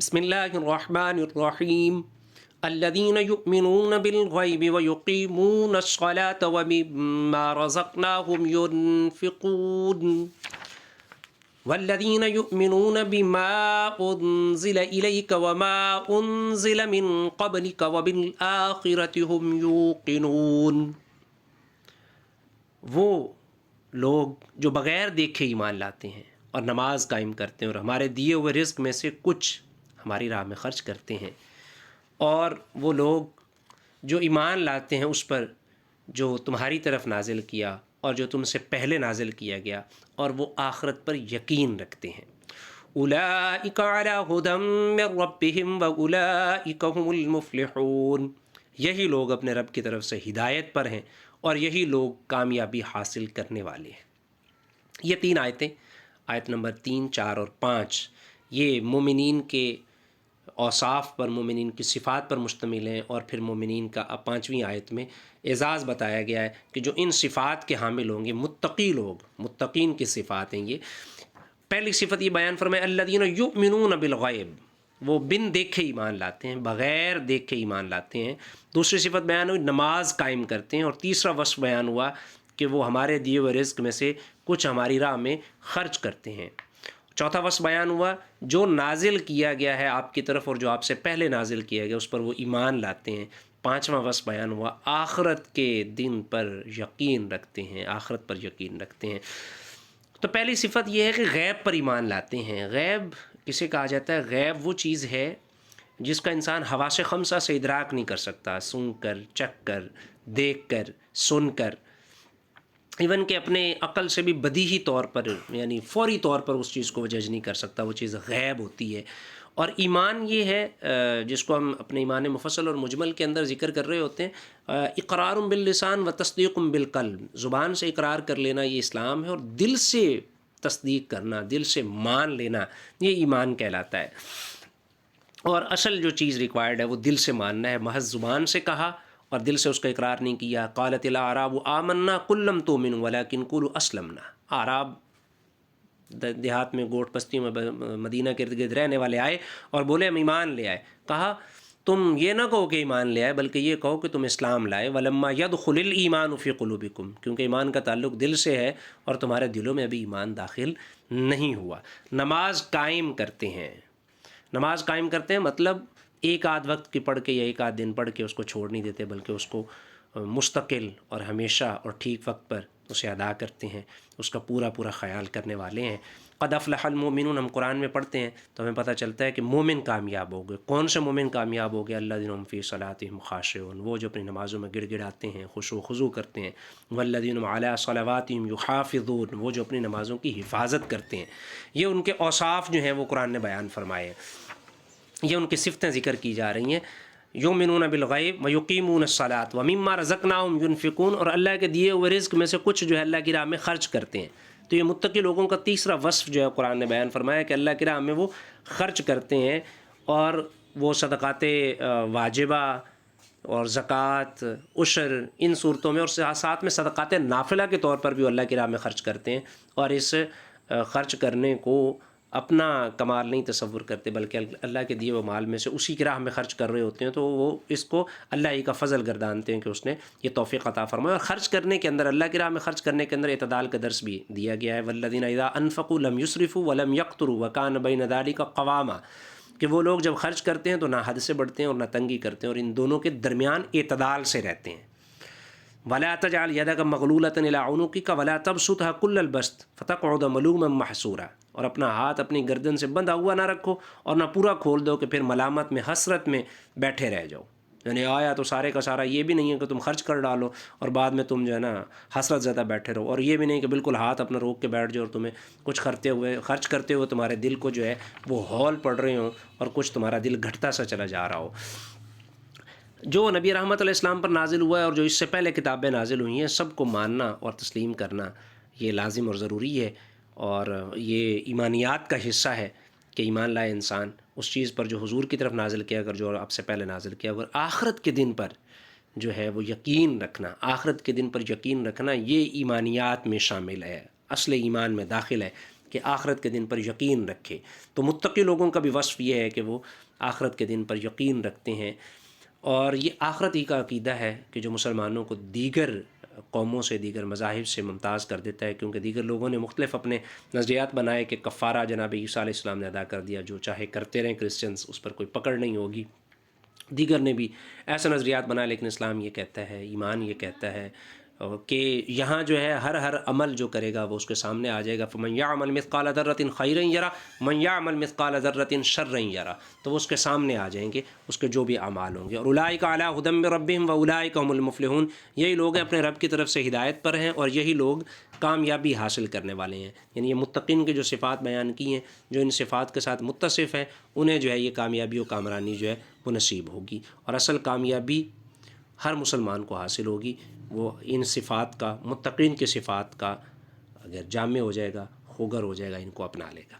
بسم اللہ الرحمن الرحیم الذین یؤمنون بالغیب ویقیمون الصلاة ومما رزقناہم ينفقون والذین یؤمنون بما انزل الیک وما انزل من قبلک وبالآخرۃ هم یوقنون۔ وہ لوگ جو بغیر دیکھے ایمان لاتے ہیں اور نماز قائم کرتے ہیں اور ہمارے دیے ہوئے رزق میں سے کچھ ہماری راہ میں خرچ کرتے ہیں، اور وہ لوگ جو ایمان لاتے ہیں اس پر جو تمہاری طرف نازل کیا اور جو تم سے پہلے نازل کیا گیا، اور وہ آخرت پر یقین رکھتے ہیں۔ اولئک علی ھدی من ربہم واولئک ھم المفلحون۔ یہی لوگ اپنے رب کی طرف سے ہدایت پر ہیں اور یہی لوگ کامیابی حاصل کرنے والے ہیں۔ یہ تین آیتیں، آیت نمبر 3، 4 اور 5، یہ مومنین کے اوصاف پر، مومنین کی صفات پر مشتمل ہیں، اور پھر مومنین کا 5ویں آیت میں اعزاز بتایا گیا ہے کہ جو ان صفات کے حامل ہوں گے متقی لوگ، متقین کی صفات ہیں یہ۔ پہلی صفت یہ بیان فرمائے الذین یؤمنون بالغیب، وہ بن دیکھے ایمان لاتے ہیں، بغیر دیکھے ایمان لاتے ہیں۔ دوسری صفت بیان ہوئی نماز قائم کرتے ہیں، اور تیسرا وصف بیان ہوا کہ وہ ہمارے دیے ہوئے رزق میں سے کچھ ہماری راہ میں خرچ کرتے ہیں۔ چوتھا وصف بیان ہوا جو نازل کیا گیا ہے آپ کی طرف اور جو آپ سے پہلے نازل کیا گیا اس پر وہ ایمان لاتے ہیں۔ پانچواں وصف بیان ہوا آخرت کے دن پر یقین رکھتے ہیں، آخرت پر یقین رکھتے ہیں۔ تو پہلی صفت یہ ہے کہ غیب پر ایمان لاتے ہیں۔ غیب کسے کہا جاتا ہے؟ غیب وہ چیز ہے جس کا انسان حواس خمسہ سے ادراک نہیں کر سکتا، سن کر، چکھ کر، دیکھ کر، سن کر، ایون کہ اپنے عقل سے بھی بدیہی طور پر، یعنی فوری طور پر اس چیز کو وہ جج نہیں کر سکتا، وہ چیز غیب ہوتی ہے۔ اور ایمان یہ ہے جس کو ہم اپنے ایمان مفصل اور مجمل کے اندر ذکر کر رہے ہوتے ہیں، اقرار باللسان و تصدیق بالقلب، زبان سے اقرار کر لینا یہ اسلام ہے، اور دل سے تصدیق کرنا، دل سے مان لینا، یہ ایمان کہلاتا ہے۔ اور اصل جو چیز ریکوائرڈ ہے وہ دل سے ماننا ہے، محض زبان سے کہا اور دل سے اس کا اقرار نہیں کیا۔ قالت الاعراب آمنا قل لم تؤمنوا ولکن قولوا اسلمنا۔ اعراب دیہات میں، گوٹ بستیوں میں، مدینہ کے ارد گرد رہنے والے آئے اور بولے ہم ایمان لے آئے۔ کہا تم یہ نہ کہو کہ ایمان لے آئے، بلکہ یہ کہو کہ تم اسلام لائے۔ ولما يدخل الایمان فی قلوبکم، کیونکہ ایمان کا تعلق دل سے ہے اور تمہارے دلوں میں ابھی ایمان داخل نہیں ہوا۔ نماز قائم کرتے ہیں، نماز قائم کرتے ہیں مطلب ایک آدھ وقت کی پڑھ کے یا ایک آدھ دن پڑھ کے اس کو چھوڑ نہیں دیتے، بلکہ اس کو مستقل اور ہمیشہ اور ٹھیک وقت پر اسے ادا کرتے ہیں، اس کا پورا پورا خیال کرنے والے ہیں۔ قد افلح المؤمنون، ہم قرآن میں پڑھتے ہیں تو ہمیں پتہ چلتا ہے کہ مومن کامیاب ہو گئے۔ کون سے مومن کامیاب ہو گئے؟ الذین هم فی صلاتہم خاشعون، وہ جو اپنی نمازوں میں گڑ گڑاتے ہیں، خشوع و خضوع کرتے ہیں۔ والذین هم علی صلواتہم یحافظون، وہ جو اپنی نمازوں کی حفاظت کرتے ہیں۔ یہ ان کے اوصاف جو ہیں وہ قرآن نے بیان فرمائے ہیں، یہ ان کی صفتیں ذکر کی جا رہی ہیں۔ یؤمنون بالغیب ویقیمون الصلاۃ ومما رزقناہم ینفقون، اور اللہ کے دیے ہوئے رزق میں سے کچھ جو ہے اللہ کی راہ میں خرچ کرتے ہیں۔ تو یہ متقی لوگوں کا تیسرا وصف جو ہے قرآن نے بیان فرمایا کہ اللہ کی راہ میں وہ خرچ کرتے ہیں، اور وہ صدقات واجبہ اور زکوٰۃ، عشر، ان صورتوں میں، اور ساتھ میں صدقات نافلہ کے طور پر بھی اللہ کی راہ میں خرچ کرتے ہیں، اور اس خرچ کرنے کو اپنا کمال نہیں تصور کرتے، بلکہ اللہ کے دیے ہوئے مال میں سے اسی کی راہ میں خرچ کر رہے ہوتے ہیں، تو وہ اس کو اللہ ہی کا فضل گردانتے ہیں کہ اس نے یہ توفیق عطا فرمایا۔ اور خرچ کرنے کے اندر، اللہ کی راہ میں خرچ کرنے کے اندر اعتدال کا درس بھی دیا گیا ہے۔ والذین اذا انفقوا لم یسرفوا ولم یقتروا وکان بین ذلک قواما، کہ وہ لوگ جب خرچ کرتے ہیں تو نہ حد سے بڑھتے ہیں اور نہ تنگی کرتے ہیں، اور ان دونوں کے درمیان اعتدال سے رہتے ہیں۔ وَلَا تَجْعَلْ يَدَكَ مَغْلُولَةً إِلَىٰ عُنُقِكَ وَلَا تَبْسُطْهَا كُلَّ الْبَسْطِ فَتَقْعُدَ مَلُومًا مَحْسُورًا، اور اپنا ہاتھ اپنی گردن سے بندھا ہوا نہ رکھو اور نہ پورا کھول دو کہ پھر ملامت میں، حسرت میں بیٹھے رہ جاؤ۔ یعنی آیا تو سارے کا سارا یہ بھی نہیں ہے کہ تم خرچ کر ڈالو اور بعد میں تم جو ہے نا حسرت زدہ بیٹھے رہو، اور یہ بھی نہیں کہ بالکل ہاتھ اپنا روک کے بیٹھ جاؤ اور تمہیں کچھ خرچ کرتے ہوئے تمہارے دل کو جو ہے وہ ہول پڑ رہے ہوں اور کچھ تمہارا دل گھٹتا سا چلا جا رہا ہو۔ جو نبی رحمت علیہ السلام پر نازل ہوا ہے اور جو اس سے پہلے کتابیں نازل ہوئی ہیں، سب کو ماننا اور تسلیم کرنا یہ لازم اور ضروری ہے، اور یہ ایمانیات کا حصہ ہے کہ ایمان لائے انسان اس چیز پر جو حضور کی طرف نازل کیا، اگر جو آپ سے پہلے نازل کیا، اگر آخرت کے دن پر جو ہے وہ یقین رکھنا، آخرت کے دن پر یقین رکھنا، یہ ایمانیات میں شامل ہے، اصل ایمان میں داخل ہے کہ آخرت کے دن پر یقین رکھے۔ تو متقی لوگوں کا بھی وصف یہ ہے کہ وہ آخرت کے دن پر یقین رکھتے ہیں، اور یہ آخرت ہی کا عقیدہ ہے کہ جو مسلمانوں کو دیگر قوموں سے، دیگر مذاہب سے ممتاز کر دیتا ہے، کیونکہ دیگر لوگوں نے مختلف اپنے نظریات بنائے کہ کفارہ جناب عیسیٰ علیہ السلام نے ادا کر دیا، جو چاہے کرتے رہیں کرسچنز، اس پر کوئی پکڑ نہیں ہوگی۔ دیگر نے بھی ایسا نظریات بنا، لیکن اسلام یہ کہتا ہے، ایمان یہ کہتا ہے کہ یہاں جو ہے ہر عمل جو کرے گا وہ اس کے سامنے آ جائے گا۔ فَمَن يَعْمَلْ مِثْقَالَ ذَرَّةٍ خَيْرًا يَرَهُ وَمَن يَعْمَلْ مِثْقَالَ ذَرَّةٍ شَرًّا يَرَهُ، تو وہ اس کے سامنے آ جائیں گے، اس کے جو بھی اعمال ہوں گے۔ اور اولئک علی ھدی من ربہم واولئک هم المفلحون، یہی لوگ ہیں اپنے رب کی طرف سے ہدایت پر ہیں، اور یہی لوگ کامیابی حاصل کرنے والے ہیں۔ یعنی یہ متقین کی جو صفات بیان کی ہیں، جو ان صفات کے ساتھ متصف ہیں، انہیں جو ہے یہ کامیابی و کامرانی جو ہے وہ نصیب ہوگی، اور اصل کامیابی ہر مسلمان کو حاصل ہوگی۔ وہ ان صفات کا، متقین کی صفات کا اگر جامع ہو جائے گا، خوگر ہو جائے گا، ان کو اپنا لے گا۔